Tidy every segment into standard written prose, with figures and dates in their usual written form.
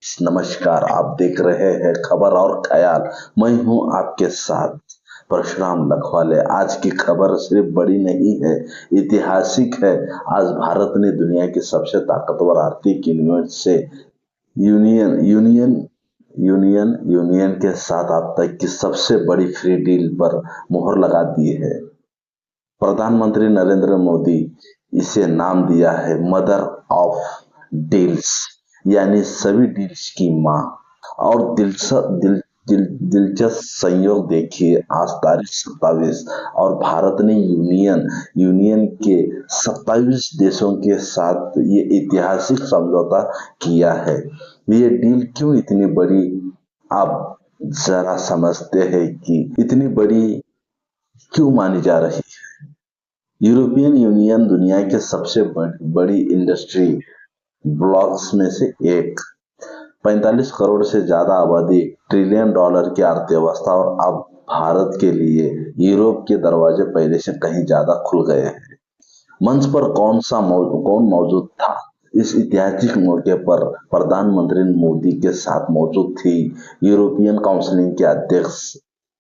नमस्कार, आप देख रहे हैं खबर और ख्याल। मैं हूं आपके साथ परशुराम लखवाले। आज की खबर सिर्फ बड़ी नहीं है, ऐतिहासिक है। आज भारत ने दुनिया की सबसे ताकतवर आर्थिक यूनियन से यूनियन यूनियन यूनियन यूनियन के साथ अब तक की सबसे बड़ी फ्री डील पर मोहर लगा दी है। प्रधानमंत्री नरेंद्र मोदी इसे नाम दिया है मदर ऑफ डील्स, यानी सभी डील्स की माँ। और दिलचस्प संयोग देखिए, आज तारीख 27 और भारत ने यूनियन के 27 देशों के साथ ये ऐतिहासिक समझौता किया है। ये डील क्यों इतनी बड़ी, आप जरा समझते हैं कि इतनी बड़ी क्यों मानी जा रही है। यूरोपियन यूनियन दुनिया के सबसे बड़ी इंडस्ट्री ब्लॉक्स में से एक, 45 करोड़ से ज्यादा आबादी, ट्रिलियन डॉलर की अर्थव्यवस्था, और अब भारत के लिए यूरोप के दरवाजे पहले से कहीं ज्यादा खुल गए हैं। मंच पर कौन मौजूद था? इस ऐतिहासिक मौके पर प्रधानमंत्री मोदी के साथ मौजूद थी यूरोपियन काउंसिल के अध्यक्ष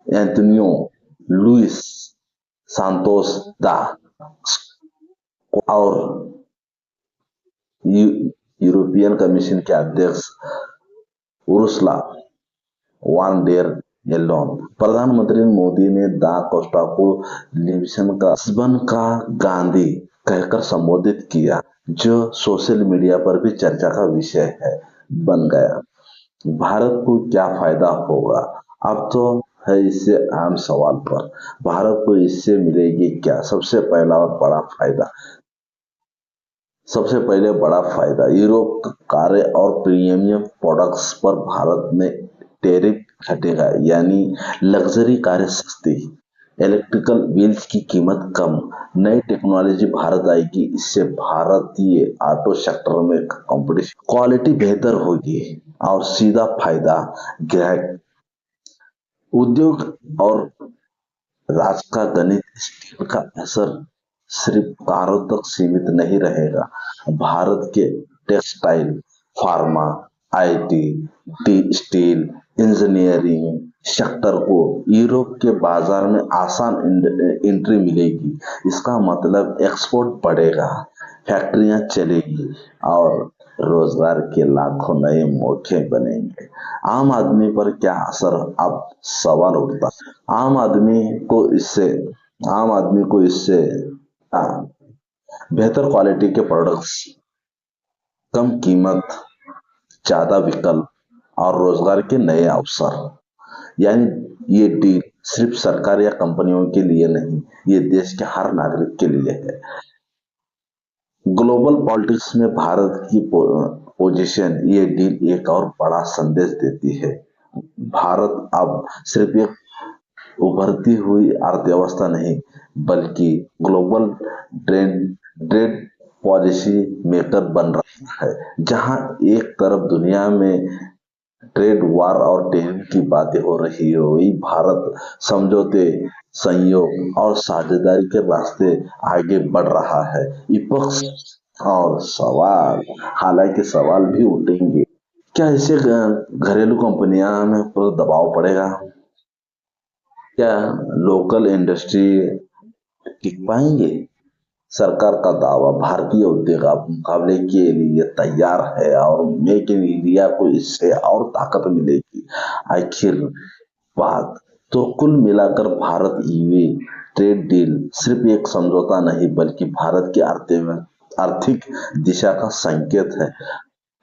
एंटोनियो लुइस सांतोस दा और यूरोपियन कमीशन के अध्यक्ष उर्सुला वान डेर लेयन। प्रधानमंत्री मोदी ने दा कोस्टा को लिस्बन का गांधी कहकर संबोधित किया, जो सोशल मीडिया पर भी चर्चा का विषय बन गया। भारत को क्या फायदा होगा? अब तो है इससे आम सवाल पर, भारत को इससे मिलेगी क्या? सबसे पहले बड़ा फायदा यूरोप कारें और प्रीमियम प्रोडक्ट्स पर भारत में टैरिफ घटेगा, यानी लग्जरी कारें सस्ती, इलेक्ट्रिकल व्हील्स की कीमत कम, नई टेक्नोलॉजी भारत आएगी। इससे भारतीय ऑटो सेक्टर में कंपटीशन, क्वालिटी बेहतर होगी और सीधा फायदा ग्राहक, उद्योग और राज का गणित। स्टील का असर सिर्फ कारों तक सीमित नहीं रहेगा। भारत के textile, pharma, IT, steel, engineering sector को यूरोप के बाजार में आसान एंट्री मिलेगी। इसका मतलब एक्सपोर्ट बढ़ेगा, फैक्ट्रियां चलेगी और रोजगार के लाखों नए मौके बनेंगे। आम आदमी पर क्या असर? अब सवाल उठता, आम आदमी को इससे बेहतर क्वालिटी के प्रोडक्ट्स, कम कीमत, ज्यादा विकल्प और रोजगार के नए अवसर। यानी ये डील सिर्फ सरकार या कंपनियों के लिए नहीं, ये देश के हर नागरिक के लिए है। ग्लोबल पॉलिटिक्स में भारत की पोजीशन, ये डील एक और बड़ा संदेश देती है। भारत अब सिर्फ एक उभरती हुई अर्थव्यवस्था नहीं, बल्कि ग्लोबल ट्रेड पॉलिसी मेकर बन रहा है। जहां एक तरफ दुनिया में ट्रेड वार और टैरिफ की बातें हो रही है, वही भारत समझौते, सहयोग और साझेदारी के रास्ते आगे बढ़ रहा है। विपक्ष और हालांकि सवाल भी उठेंगे, क्या इससे घरेलू कंपनियां में पर दबाव पड़ेगा? क्या लोकल इंडस्ट्री टिक पाएंगे? सरकार का दावा, भारतीय उद्योग अब मुकाबले के लिए तैयार है और मेक इन इंडिया को इससे और ताकत मिलेगी। आखिर बात तो कुल मिलाकर भारत ईवी ट्रेड डील सिर्फ एक समझौता नहीं, बल्कि भारत की आर्थिक दिशा का संकेत है।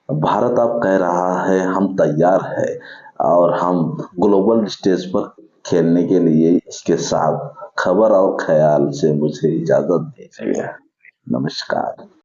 भारत अब कह रहा है, हम तैयार है और हम ग्लोबल स्टेज पर खेलने के लिए। इसके साथ खबर और ख्याल से मुझे इजाजत दीजिए। नमस्कार।